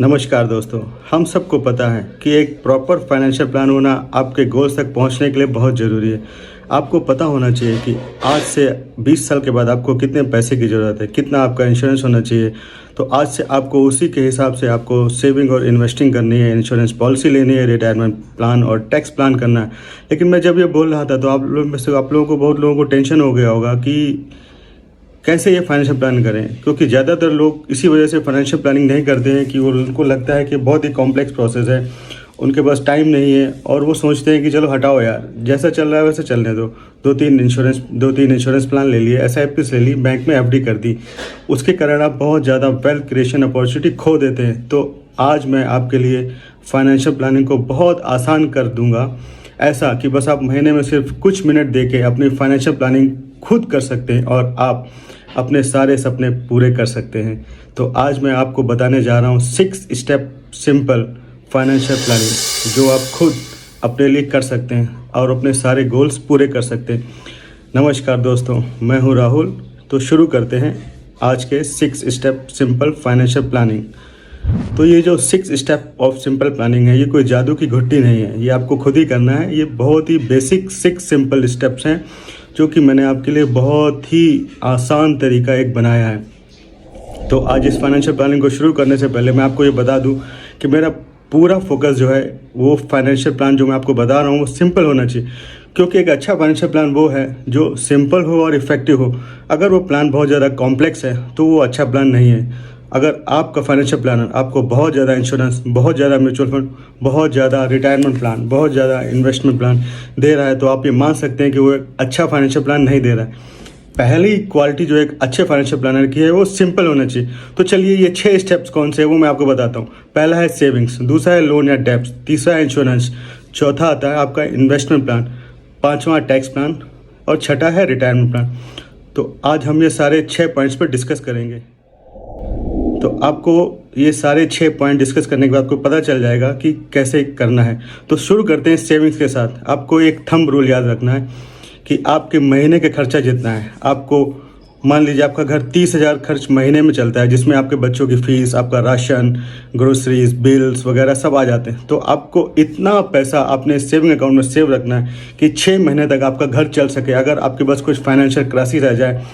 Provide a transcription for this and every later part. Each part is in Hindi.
नमस्कार दोस्तों। हम सबको पता है कि एक प्रॉपर फाइनेंशियल प्लान होना आपके गोल्स तक पहुंचने के लिए बहुत ज़रूरी है। आपको पता होना चाहिए कि आज से 20 साल के बाद आपको कितने पैसे की ज़रूरत है, कितना आपका इंश्योरेंस होना चाहिए। तो आज से आपको उसी के हिसाब से आपको सेविंग और इन्वेस्टिंग करनी है, इंश्योरेंस पॉलिसी लेनी है, रिटायरमेंट प्लान और टैक्स प्लान करना है। लेकिन मैं जब ये बोल रहा था तो आप लोगों में से बहुत लोगों को टेंशन हो गया होगा कि कैसे ये फाइनेंशियल प्लान करें, क्योंकि ज़्यादातर लोग इसी वजह से फाइनेंशियल प्लानिंग नहीं करते हैं कि वो उनको लगता है कि बहुत ही कॉम्प्लेक्स प्रोसेस है, उनके पास टाइम नहीं है और वो सोचते हैं कि चलो हटाओ यार, जैसा चल रहा है वैसे चलने दो। दो तीन इंश्योरेंस प्लान ले लिए, SIPs ले ली, बैंक में FD कर दी, उसके कारण आप बहुत ज़्यादा वेल्थ क्रिएशन अपॉर्चुनिटी खो देते हैं। तो आज मैं आपके लिए फाइनेंशियल प्लानिंग को बहुत आसान कर दूंगा, ऐसा कि बस आप महीने में सिर्फ कुछ मिनट दे के अपनी फाइनेंशियल प्लानिंग खुद कर सकते हैं और आप अपने सारे सपने पूरे कर सकते हैं। तो आज मैं आपको बताने जा रहा हूँ 6 स्टेप सिंपल फाइनेंशियल प्लानिंग जो आप खुद अपने लिए कर सकते हैं और अपने सारे गोल्स पूरे कर सकते हैं। नमस्कार दोस्तों, मैं हूँ राहुल। तो शुरू करते हैं आज के 6 स्टेप सिंपल फाइनेंशियल प्लानिंग। तो ये जो 6 स्टेप ऑफ सिंपल प्लानिंग है, ये कोई जादू की घुट्टी नहीं है, ये आपको खुद ही करना है। ये बहुत ही बेसिक 6 सिंपल स्टेप्स हैं जो कि मैंने आपके लिए बहुत ही आसान तरीका एक बनाया है। तो आज इस फाइनेंशियल प्लानिंग को शुरू करने से पहले मैं आपको ये बता दूं कि मेरा पूरा फोकस जो है वो फाइनेंशियल प्लान जो मैं आपको बता रहा हूँ वो सिंपल होना चाहिए, क्योंकि एक अच्छा फाइनेंशियल प्लान वो है जो सिंपल हो और इफ़ेक्टिव हो। अगर वो प्लान बहुत ज़्यादा कॉम्प्लेक्स है तो वो अच्छा प्लान नहीं है। अगर आपका फाइनेंशियल प्लानर आपको बहुत ज़्यादा इंश्योरेंस, बहुत ज़्यादा म्यूचुअल फंड, बहुत ज़्यादा रिटायरमेंट प्लान, बहुत ज़्यादा इन्वेस्टमेंट प्लान दे रहा है तो आप ये मान सकते हैं कि वो एक अच्छा फाइनेंशियल प्लान नहीं दे रहा है। पहली क्वालिटी जो एक अच्छे फाइनेंशियल प्लानर की है वो सिंपल होना चाहिए। तो चलिए ये 6 स्टेप्स कौन से हैं वो मैं आपको बताता हूँ। पहला है सेविंग्स, दूसरा है लोन या डेब्ट, तीसरा है इंश्योरेंस, चौथा आता है आपका इन्वेस्टमेंट प्लान, पाँचवा टैक्स प्लान और छठा है रिटायरमेंट प्लान। तो आज हम ये सारे 6 पॉइंट्स पर डिस्कस करेंगे। तो आपको ये सारे 6 पॉइंट डिस्कस करने के बाद आपको पता चल जाएगा कि कैसे करना है। तो शुरू करते हैं सेविंग्स के साथ। आपको एक थंब रूल याद रखना है कि आपके महीने के खर्चा जितना है, आपको मान लीजिए आपका घर 30,000 खर्च महीने में चलता है, जिसमें आपके बच्चों की फीस, आपका राशन, ग्रोसरीज, बिल्स वगैरह सब आ जाते हैं। तो आपको इतना पैसा अपने सेविंग अकाउंट में सेव रखना है कि 6 महीने तक आपका घर चल सके। अगर आपके पास कुछ फाइनेंशियल क्राइसिस आ जाए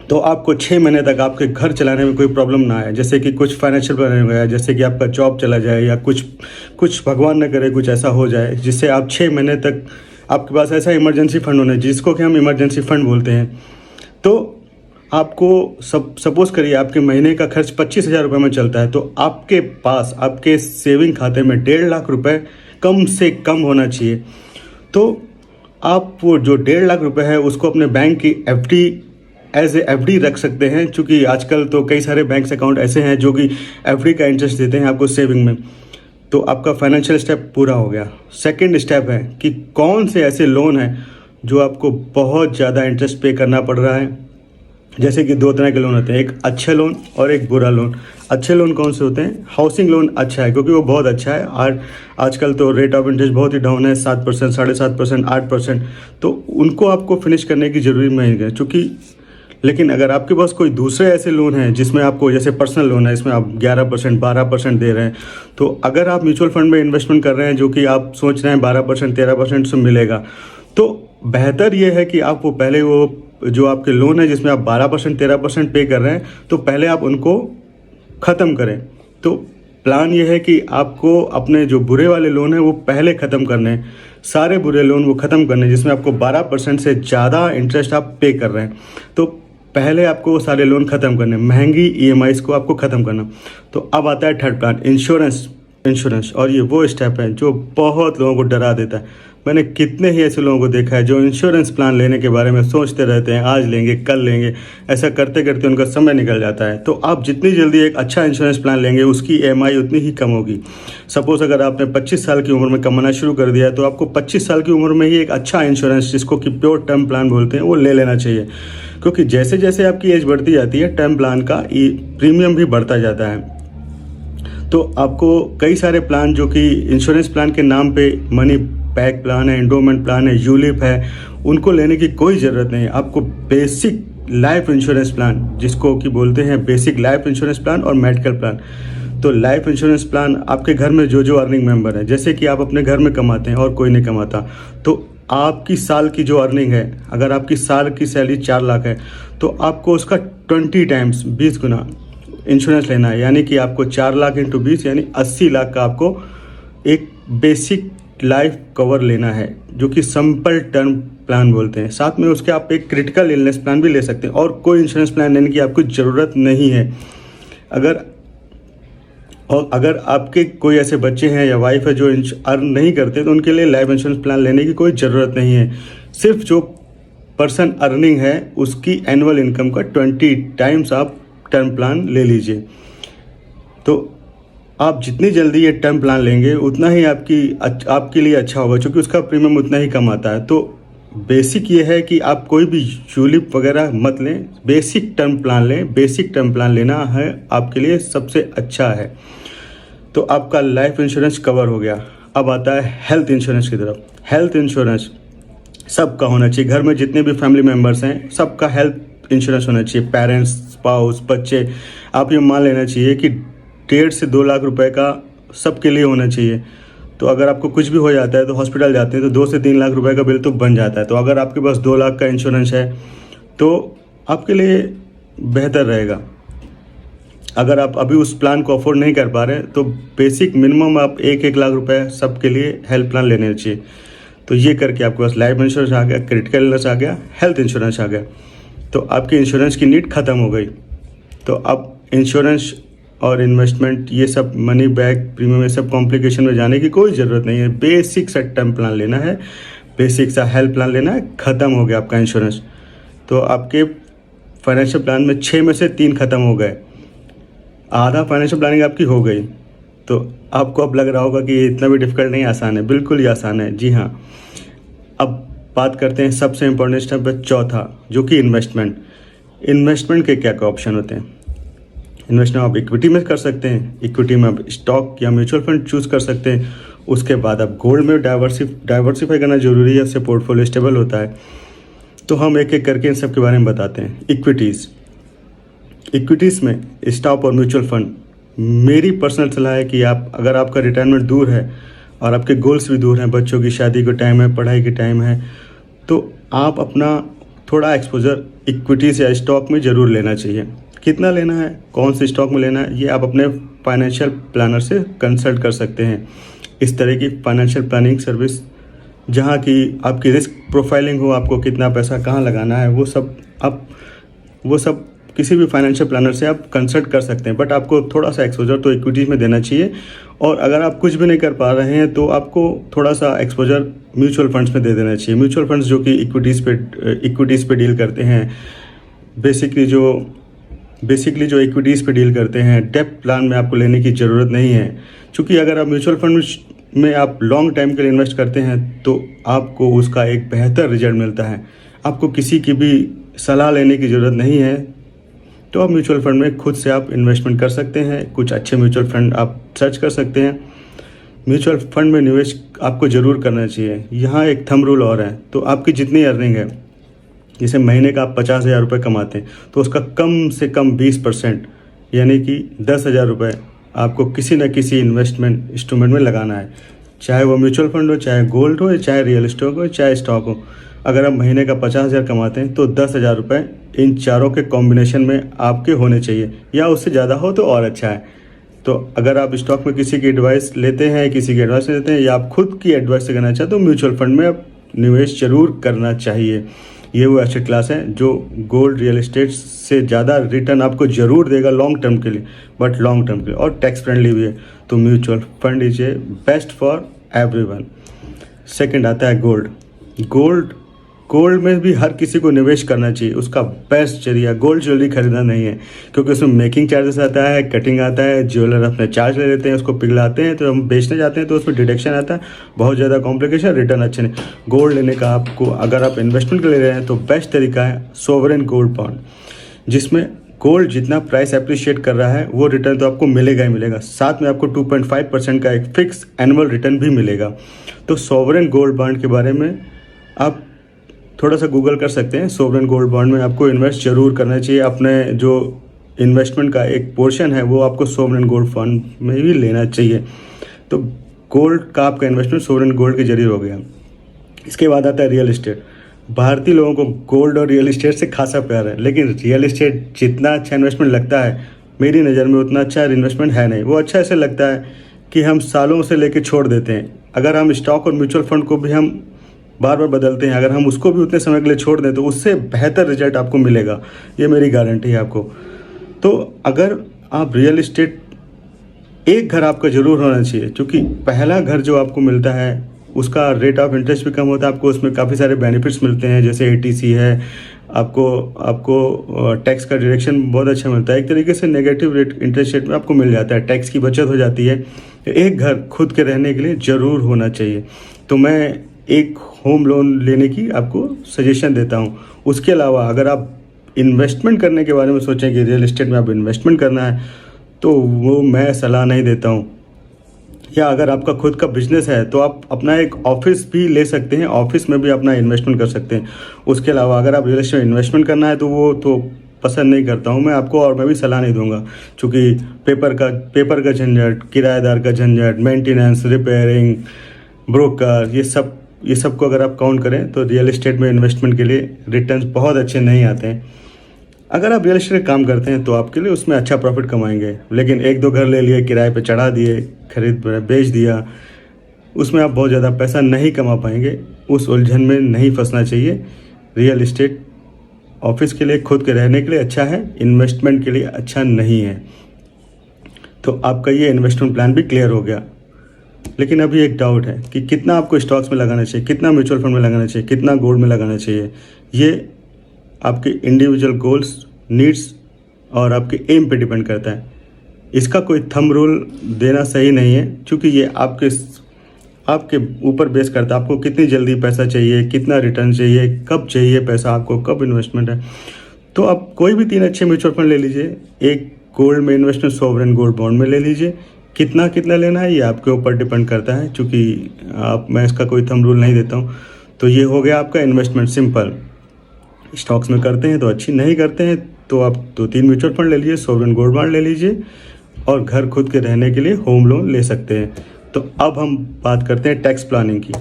तो आपको 6 महीने तक आपके घर चलाने में कोई प्रॉब्लम ना आए। जैसे कि कुछ फाइनेंशियल प्रॉब्लम हो गया, जैसे कि आपका जॉब चला जाए या कुछ भगवान न करे कुछ ऐसा हो जाए जिससे आप 6 महीने तक आपके पास ऐसा इमरजेंसी फंड होना है जिसको कि हम इमरजेंसी फंड बोलते हैं। तो आपको सपोज़ करिए आपके महीने का खर्च 25,000 रुपये में चलता है, तो आपके पास आपके सेविंग खाते में 1.5 लाख रुपये कम से कम होना चाहिए। तो आप वो जो 1.5 लाख रुपये है उसको अपने बैंक की FD रख सकते हैं, क्योंकि आजकल तो कई सारे बैंक अकाउंट ऐसे हैं जो कि FD का इंटरेस्ट देते हैं आपको सेविंग में। तो आपका फाइनेंशियल स्टेप पूरा हो गया। सेकंड स्टेप है कि कौन से ऐसे लोन हैं जो आपको बहुत ज़्यादा इंटरेस्ट पे करना पड़ रहा है। जैसे कि 2 तरह के लोन होते हैं, एक अच्छे लोन और एक बुरा लोन। अच्छे लोन कौन से होते हैं? हाउसिंग लोन अच्छा है क्योंकि वो बहुत अच्छा है और आजकल तो रेट ऑफ इंटरेस्ट बहुत ही डाउन है, 7%, 7.5%, 8%। तो उनको आपको फिनिश करने की जरूरी नहीं है चूँकि। लेकिन अगर आपके पास कोई दूसरे ऐसे लोन हैं जिसमें आपको, जैसे पर्सनल लोन है, इसमें आप 11%, 12% दे रहे हैं, तो अगर आप म्यूचुअल फंड में इन्वेस्टमेंट कर रहे हैं जो कि आप सोच रहे हैं 12%, 13% से मिलेगा, तो बेहतर ये है कि आप वो पहले वो जो आपके लोन है जिसमें आप 12%, 13% पे कर रहे हैं, तो पहले आप उनको ख़त्म करें। तो प्लान ये है कि आपको अपने जो बुरे वाले लोन हैं वो पहले ख़त्म करने हैं, सारे बुरे लोन वो ख़त्म करने जिसमें आपको 12% से ज़्यादा इंटरेस्ट आप पे कर रहे हैं। तो पहले आपको सारे लोन ख़त्म करने, महंगी EMIs को आपको ख़त्म करना। तो अब आता है थर्ड प्लान, इंश्योरेंस। और ये वो स्टेप है जो बहुत लोगों को डरा देता है। मैंने कितने ही ऐसे लोगों को देखा है जो इंश्योरेंस प्लान लेने के बारे में सोचते रहते हैं, आज लेंगे, कल लेंगे, ऐसा करते करते उनका समय निकल जाता है। तो आप जितनी जल्दी एक अच्छा इंश्योरेंस प्लान लेंगे उसकी EMI उतनी ही कम होगी। सपोज़ अगर आपने 25 साल की उम्र में कमाना शुरू कर दिया है तो आपको 25 साल की उम्र में ही एक अच्छा इंश्योरेंस, जिसको कि प्योर टर्म प्लान बोलते हैं, वो ले लेना चाहिए। क्योंकि जैसे जैसे आपकी एज बढ़ती जाती है टर्म प्लान का प्रीमियम भी बढ़ता जाता है। तो आपको कई सारे प्लान जो कि इंश्योरेंस प्लान के नाम पे मनी बैक प्लान है, एंडोमेंट प्लान है, यूलिप है, उनको लेने की कोई ज़रूरत नहीं है। आपको बेसिक लाइफ इंश्योरेंस प्लान, जिसको कि बोलते हैं बेसिक लाइफ इंश्योरेंस प्लान और मेडिकल प्लान, तो लाइफ इंश्योरेंस प्लान आपके घर में जो जो अर्निंग मेंबर है, जैसे कि आप अपने घर में कमाते हैं और कोई नहीं कमाता, तो आपकी साल की जो अर्निंग है, अगर आपकी साल की सैलरी 4 लाख है तो आपको उसका 20 टाइम्स 20 गुना इंश्योरेंस लेना है। यानी कि आपको 4 लाख इंटू 20 यानी 80 लाख का आपको एक बेसिक लाइफ कवर लेना है, जो कि सिंपल टर्म प्लान बोलते हैं। साथ में उसके आप एक क्रिटिकल इलनेस प्लान भी ले सकते हैं और कोई इंश्योरेंस प्लान लेने की आपको ज़रूरत नहीं है। अगर आपके कोई ऐसे बच्चे हैं या वाइफ है जो अर्न नहीं करते, तो उनके लिए लाइफ इंश्योरेंस प्लान लेने की कोई ज़रूरत नहीं है। सिर्फ जो पर्सन अर्निंग है उसकी एनुअल इनकम का 20 टाइम्स आप टर्म प्लान ले लीजिए। तो आप जितनी जल्दी ये टर्म प्लान लेंगे उतना ही आपके लिए अच्छा होगा, क्योंकि उसका प्रीमियम उतना ही कम आता है। तो बेसिक ये है कि आप कोई भी यूलिप वगैरह मत लें, बेसिक टर्म प्लान लें। बेसिक टर्म प्लान लेना है आपके लिए सबसे अच्छा है। तो आपका लाइफ इंश्योरेंस कवर हो गया। अब आता है हेल्थ इंश्योरेंस की तरफ। हेल्थ इंश्योरेंस सबका होना चाहिए। घर में जितने भी फैमिली मेम्बर्स हैं सबका हेल्थ इंश्योरेंस होना चाहिए। पेरेंट्स, स्पाउस, बच्चे, आप ये मान लेना चाहिए कि 1.5 से 2 लाख रुपए का सबके लिए होना चाहिए। तो अगर आपको कुछ भी हो जाता है तो हॉस्पिटल जाते हैं तो 2 से 3 लाख रुपए का बिल तो बन जाता है। तो अगर आपके पास 2 लाख का इंश्योरेंस है तो आपके लिए बेहतर रहेगा। अगर आप अभी उस प्लान को अफोर्ड नहीं कर पा रहे तो बेसिक मिनिमम आप 1-1 लाख रुपए सबके लिए हेल्थ प्लान लेने चाहिए। तो ये करके आपके पास लाइफ इंश्योरेंस आ गया, क्रिटिकल इलनेस आ गया, हेल्थ इंश्योरेंस आ गया। तो आपकी इंश्योरेंस की नीड ख़त्म हो गई। तो अब इंश्योरेंस और इन्वेस्टमेंट, ये सब मनी बैक, प्रीमियम, ये सब कॉम्प्लिकेशन में जाने की कोई ज़रूरत नहीं है। बेसिक सा टर्म प्लान लेना है, बेसिक सा हेल्थ प्लान लेना है, ख़त्म हो गया आपका इंश्योरेंस। तो आपके फाइनेंशियल प्लान में 6 में से 3 ख़त्म हो गए, आधा फाइनेंशियल प्लानिंग आपकी हो गई। तो आपको अब लग रहा होगा कि ये इतना भी डिफिकल्ट नहीं, आसान है। बिल्कुल ही आसान है, जी हाँ। अब बात करते हैं सबसे इम्पोर्टेंट स्टेप है चौथा, जो कि इन्वेस्टमेंट। इन्वेस्टमेंट के क्या क्या ऑप्शन होते हैं? इन्वेस्टमेंट आप इक्विटी में कर सकते हैं, इक्विटी में आप स्टॉक या म्यूचुअल फंड चूज़ कर सकते हैं। उसके बाद आप गोल्ड में डाइवर्सिफाई करना जरूरी है, उससे पोर्टफोलियो स्टेबल होता है। तो हम एक एक करके इन सब के बारे में बताते हैं। इक्विटीज़ में स्टॉक और म्यूचुअल फंड, मेरी पर्सनल सलाह है कि अगर आपका रिटायरमेंट दूर है और आपके गोल्स भी दूर हैं, बच्चों की शादी का टाइम है, पढ़ाई की टाइम है, तो आप अपना थोड़ा एक्सपोजर इक्विटीज़ या स्टॉक में ज़रूर लेना चाहिए। कितना लेना है, कौन से स्टॉक में लेना है, ये आप अपने फाइनेंशियल प्लानर से कंसल्ट कर सकते हैं। इस तरह की फाइनेंशियल प्लानिंग सर्विस, जहाँ की आपकी रिस्क प्रोफाइलिंग हो, आपको कितना पैसा कहाँ लगाना है, वो सब किसी भी फाइनेंशियल प्लानर से आप कंसल्ट कर सकते हैं। बट आपको थोड़ा सा एक्सपोजर तो इक्विटीज़ में देना चाहिए। और अगर आप कुछ भी नहीं कर पा रहे हैं तो आपको थोड़ा सा एक्सपोजर म्यूचुअल फंड्स में दे देना चाहिए। म्यूचुअल फंड्स जो कि इक्विटीज़ पे डील करते हैं, बेसिकली जो इक्विटीज़ पे डील करते हैं, डेप्थ प्लान में आपको लेने की ज़रूरत नहीं है। क्योंकि अगर आप म्यूचुअल फंड में आप लॉन्ग टाइम के लिए इन्वेस्ट करते हैं तो आपको उसका एक बेहतर रिजल्ट मिलता है। आपको किसी की भी सलाह लेने की ज़रूरत नहीं है। तो आप म्यूचुअल फंड में खुद से आप इन्वेस्टमेंट कर सकते हैं। कुछ अच्छे म्यूचुअल फंड आप सर्च कर सकते हैं। म्यूचुअल फंड में निवेश आपको ज़रूर करना चाहिए। यहाँ एक थंब रूल और है, तो आपकी जितनी अर्निंग है, जैसे महीने का आप 50,000 रुपये कमाते हैं तो उसका कम से कम 20% यानी कि 10,000 रुपये आपको किसी न किसी इन्वेस्टमेंट इंस्ट्रूमेंट में लगाना है। चाहे वो म्यूचुअल फंड हो, चाहे गोल्ड हो, चाहे रियल एस्टेट हो, चाहे स्टॉक हो। अगर आप महीने का 50,000 कमाते हैं तो 10,000 रुपये इन चारों के कॉम्बिनेशन में आपके होने चाहिए, या उससे ज़्यादा हो तो और अच्छा है। तो अगर आप स्टॉक में किसी की एडवाइस लेते हैं, किसी की एडवाइस लेते हैं, या आप खुद की एडवाइस से करना चाहते तो म्यूचुअल फंड में आप निवेश जरूर करना चाहिए। ये वो एसेट क्लास है जो गोल्ड, रियल एस्टेट से ज़्यादा रिटर्न आपको ज़रूर देगा लॉन्ग टर्म के लिए, बट लॉन्ग टर्म के लिए, और टैक्स फ्रेंडली भी है। तो mutual fund is a best for everyone. Second आता है गोल्ड में भी हर किसी को निवेश करना चाहिए। उसका बेस्ट जरिया गोल्ड ज्वेलरी खरीदना नहीं है, क्योंकि उसमें मेकिंग चार्जेस आता है, कटिंग आता है, ज्वेलर अपने चार्ज ले लेते हैं, उसको पिघलाते हैं, तो हम बेचने जाते हैं तो उसमें डिडक्शन आता है, बहुत ज़्यादा कॉम्प्लिकेशन, रिटर्न अच्छे नहीं। गोल्ड लेने का आपको, अगर आप इन्वेस्टमेंट के ले रहे हैं तो बेस्ट तरीका है सोवरेन गोल्ड बॉन्ड, जिसमें गोल्ड जितना प्राइस अप्रिशिएट कर रहा है वो रिटर्न तो आपको मिलेगा ही मिलेगा, साथ में आपको 2.5% का एक फिक्स एनुअल रिटर्न भी मिलेगा। तो सोवरेन गोल्ड बॉन्ड के बारे में आप थोड़ा सा गूगल कर सकते हैं। सोवरेन गोल्ड बॉन्ड में आपको इन्वेस्ट जरूर करना चाहिए। अपने जो इन्वेस्टमेंट का एक पोर्शन है वो आपको सोवरेन गोल्ड फंड में भी लेना चाहिए। तो गोल्ड का आपका इन्वेस्टमेंट सोवरेन गोल्ड के जरिए हो गया। इसके बाद आता है रियल इस्टेट। भारतीय लोगों को गोल्ड और रियल इस्टेट से खासा प्यार है, लेकिन रियल इस्टेट जितना अच्छा इन्वेस्टमेंट लगता है मेरी नज़र में उतना अच्छा इन्वेस्टमेंट है नहीं। वो अच्छा ऐसे लगता है कि हम सालों से लेके छोड़ देते हैं। अगर हम स्टॉक और म्यूचुअल फंड को भी हम बार बार बदलते हैं, अगर हम उसको भी उतने समय के लिए छोड़ दें तो उससे बेहतर रिजल्ट आपको मिलेगा, ये मेरी गारंटी है आपको। तो अगर आप रियल इस्टेट, एक घर आपका ज़रूर होना चाहिए, क्योंकि पहला घर जो आपको मिलता है उसका रेट ऑफ इंटरेस्ट भी कम होता है, आपको उसमें काफ़ी सारे बेनिफिट्स मिलते हैं, जैसे एटीसी है, आपको टैक्स का डिडक्शन बहुत अच्छा मिलता है। एक तरीके से नेगेटिव रेट इंटरेस्ट रेट में आपको मिल जाता है, टैक्स की बचत हो जाती है। एक घर खुद के रहने के लिए ज़रूर होना चाहिए। तो मैं एक होम लोन लेने की आपको सजेशन देता हूँ। उसके अलावा अगर आप इन्वेस्टमेंट करने के बारे में सोचें कि रियल इस्टेट में आप इन्वेस्टमेंट करना है, तो वो मैं सलाह नहीं देता हूँ। या अगर आपका खुद का बिजनेस है तो आप अपना एक ऑफिस भी ले सकते हैं, ऑफिस में भी अपना इन्वेस्टमेंट कर सकते हैं। उसके अलावा अगर आप रियल एस्टेट में इन्वेस्टमेंट करना है तो वो तो पसंद नहीं करता हूँ मैं आपको, और मैं भी सलाह नहीं दूंगा, क्योंकि पेपर का झंझट, किराएदार का झंझट, मेंटेनेंस, रिपेयरिंग, ब्रोकर, ये सब को अगर आप काउंट करें तो रियल एस्टेट में इन्वेस्टमेंट के लिए रिटर्न्स बहुत अच्छे नहीं आते हैं। अगर आप रियल एस्टेट काम करते हैं तो आपके लिए उसमें अच्छा प्रॉफिट कमाएंगे, लेकिन एक दो घर ले लिए, किराए पे चढ़ा दिए, खरीद बेच दिया, उसमें आप बहुत ज़्यादा पैसा नहीं कमा पाएंगे। उस उलझन में नहीं फंसना चाहिए। रियल एस्टेट ऑफिस के लिए, खुद के रहने के लिए अच्छा है, इन्वेस्टमेंट के लिए अच्छा नहीं है। तो आपका ये इन्वेस्टमेंट प्लान भी क्लियर हो गया। लेकिन अभी एक डाउट है कि कितना आपको स्टॉक्स में लगाना चाहिए, कितना म्यूचुअल फंड में लगाना चाहिए, कितना गोल्ड में लगाना चाहिए। ये आपके इंडिविजुअल गोल्स, नीड्स और आपके एम पे डिपेंड करता है। इसका कोई थंब रूल देना सही नहीं है, क्योंकि ये आपके ऊपर बेस करता है। आपको कितनी जल्दी पैसा चाहिए, कितना रिटर्न चाहिए, कब चाहिए पैसा आपको, कब इन्वेस्टमेंट है। तो आप कोई भी 3 अच्छे म्यूचुअल फंड ले लीजिए, एक गोल्ड में इन्वेस्टमेंट सोवरेन गोल्ड बॉन्ड में ले लीजिए। कितना लेना है ये आपके ऊपर डिपेंड करता है, क्योंकि मैं इसका कोई थंब रूल नहीं देता हूँ। तो ये हो गया आपका इन्वेस्टमेंट सिंपल। स्टॉक्स में करते हैं तो अच्छी, नहीं करते हैं तो आप 2-3 म्यूचुअल फंड ले लीजिए, सोवरेन गोल्ड बॉन्ड ले लीजिए, और घर खुद के रहने के लिए होम लोन ले सकते हैं। तो अब हम बात करते हैं टैक्स प्लानिंग की।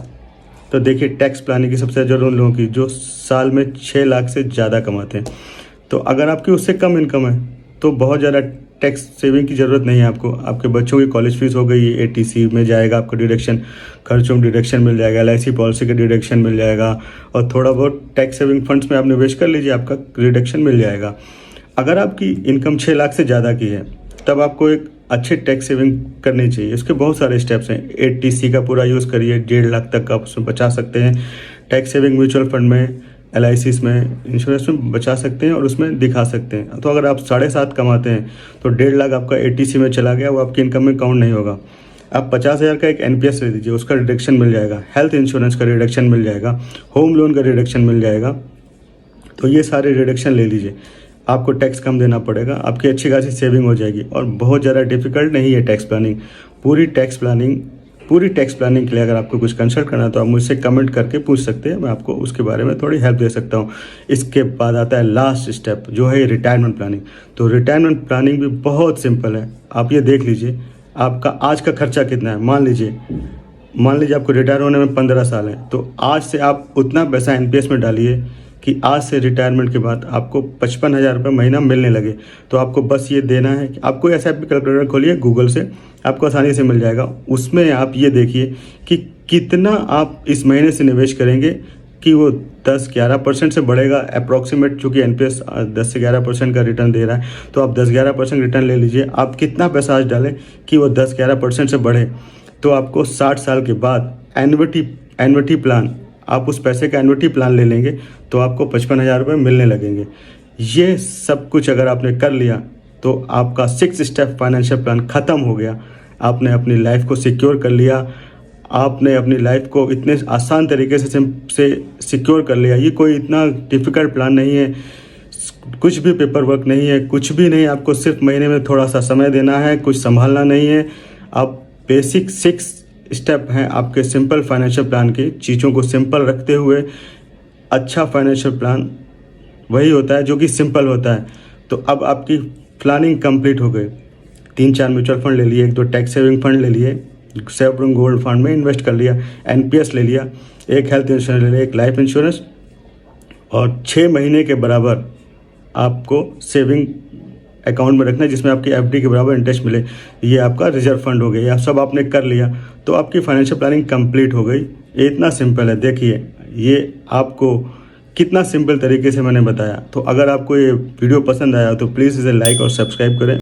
तो देखिए, टैक्स प्लानिंग की सबसे ज़्यादा उन लोगों की जो साल में 6 लाख से ज़्यादा कमाते हैं। तो अगर आपकी उससे कम इनकम है तो बहुत ज़्यादा टैक्स सेविंग की ज़रूरत नहीं है आपको। आपके बच्चों की कॉलेज फीस हो गई, एटीसी में जाएगा आपका डिडक्शन, खर्चों में डिडक्शन मिल जाएगा, LIC पॉलिसी का डिडक्शन मिल जाएगा, और थोड़ा बहुत टैक्स सेविंग फंड्स में आप निवेश कर लीजिए, आपका डिडक्शन मिल जाएगा। अगर आपकी इनकम 6 लाख से ज़्यादा की है तब आपको एक अच्छे टैक्स सेविंग करनी चाहिए। इसके बहुत सारे स्टेप्स हैं। एटीसी का पूरा यूज़ करिए, 1.5 लाख तक आप उसमें बचा सकते हैं। टैक्स सेविंग म्यूचुअल फंड में, LICs में, इंश्योरेंस में बचा सकते हैं और उसमें दिखा सकते हैं। तो अगर आप 7.5 कमाते हैं तो 1.5 लाख आपका एटीसी में चला गया, वो आपकी इनकम में काउंट नहीं होगा। आप 50,000 का एक NPS ले लीजिए, उसका रिडक्शन मिल जाएगा, हेल्थ इंश्योरेंस का रिडक्शन मिल जाएगा, होम लोन का रिडक्शन मिल जाएगा। तो ये सारे रिडक्शन ले लीजिए, आपको टैक्स कम देना पड़ेगा, आपकी अच्छी खासी सेविंग हो जाएगी। और बहुत ज़्यादा डिफिकल्ट नहीं है टैक्स प्लानिंग। पूरी टैक्स प्लानिंग के लिए अगर आपको कुछ कंसल्ट करना है तो आप मुझसे कमेंट करके पूछ सकते हैं, मैं आपको उसके बारे में थोड़ी हेल्प दे सकता हूँ। इसके बाद आता है लास्ट स्टेप, जो है रिटायरमेंट प्लानिंग। तो रिटायरमेंट प्लानिंग भी बहुत सिंपल है। आप ये देख लीजिए, आपका आज का खर्चा कितना है। मान लीजिए आपको रिटायर होने में 15 साल है, तो आज से आप उतना पैसा NPS में डालिए कि आज से रिटायरमेंट के बाद आपको 55,000 रुपये महीना मिलने लगे। तो आपको बस ये देना है कि आपको ऐसा भी कैलकुलेटर खोलिए गूगल से, आपको आसानी से मिल जाएगा। उसमें आप ये देखिए कि कितना आप इस महीने से निवेश करेंगे कि वो 10-11% से बढ़ेगा अप्रॉक्सीमेट, चूँकि NPS 10 से 11% का रिटर्न दे रहा है। तो आप 10-11% रिटर्न ले लीजिए। आप कितना पैसा आज डालें कि वो 10-11% से बढ़े, तो आपको 60 साल के बाद एन्युटी प्लान, आप उस पैसे का एन्युटी प्लान ले लेंगे तो आपको 55,000 रुपये मिलने लगेंगे। ये सब कुछ अगर आपने कर लिया तो आपका 6 स्टेप फाइनेंशियल प्लान ख़त्म हो गया। आपने अपनी लाइफ को सिक्योर कर लिया, आपने अपनी लाइफ को इतने आसान तरीके से सिक्योर कर लिया। ये कोई इतना डिफ़िकल्ट प्लान नहीं है, कुछ भी पेपर वर्क नहीं है, कुछ भी नहीं। आपको सिर्फ महीने में थोड़ा सा समय देना है, कुछ संभालना नहीं है। आप बेसिक 6 स्टेप हैं आपके सिंपल फाइनेंशियल प्लान के। चीज़ों को सिंपल रखते हुए अच्छा फाइनेंशियल प्लान वही होता है जो कि सिंपल होता है। तो अब आपकी प्लानिंग कंप्लीट हो गई। 3-4 म्यूचुअल फंड ले लिए, 1-2 टैक्स सेविंग फंड ले लिए, सेवरन गोल्ड फंड में इन्वेस्ट कर लिया, एनपीएस ले लिया, एक हेल्थ इंश्योरेंस ले लिया, एक लाइफ इंश्योरेंस, और 6 महीने के बराबर आपको सेविंग अकाउंट में रखना है जिसमें आपकी एफडी के बराबर इंटरेस्ट मिले। ये आपका रिजर्व फंड हो गया। यह सब आपने कर लिया तो आपकी फाइनेंशियल प्लानिंग कंप्लीट हो गई। ये इतना सिंपल है। देखिए ये आपको कितना सिंपल तरीके से मैंने बताया। तो अगर आपको ये वीडियो पसंद आया तो प्लीज़ इसे लाइक और सब्सक्राइब करें।